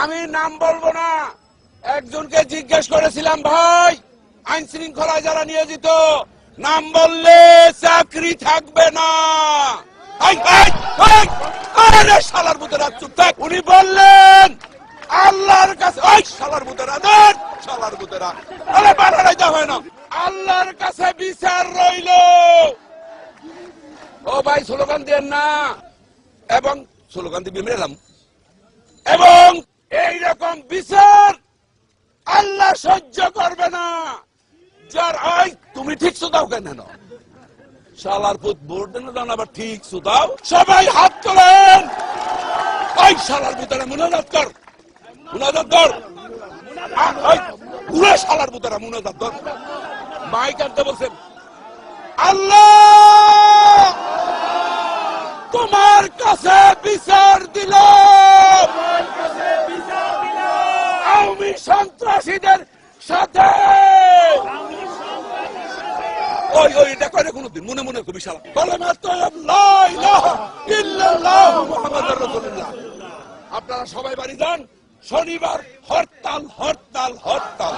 আমি নাম বলবো না, একজনকে জিজ্ঞেস করেছিলাম, ভাই আইন শৃঙ্খলায় যারা নিয়োজিত নাম বললে চাকরি থাকবে না। শালার মুতেরা চুপ থাক। উনি বললেন আল্লাহর কাছে, ওই শালার মুতেরা দেন, শালার মুতেরা আরে বানাইতে হয় না, আল্লাহর কাছে বিচার রইল। ও ভাই স্লোগান দেন না, এবং স্লোগান দিয়ে মেলাম, এবং এইরকম বিচার আল্লাহ সহ্য করবে না। যার ওই তুমি ঠিক সুদাও কেন শালার পুত ভোট দেন আবার ঠিক সুদাও। সবাই হাত তোলেন, ওই শালার ভিতরে মুনাজাত কর, মুনাজাত কর, পুরো শালার ভিতরে মুনাজাত কর। মাইক আনতে বলছেন, আল্লাহ তোমার কাছে বিচার দিল, আওয়ামী সন্ত্রাসীদের সাথে। ওই ওই এটা করে কোনদিন মনে মনে খুবই শালা কালেমা তাইয়্যিব লা ইলাহা ইল্লাল্লাহু মুহাম্মাদুর রাসূলুল্লাহ। আপনারা সবাই বাড়ি যান, শনিবার হরতাল হরতাল হরতাল।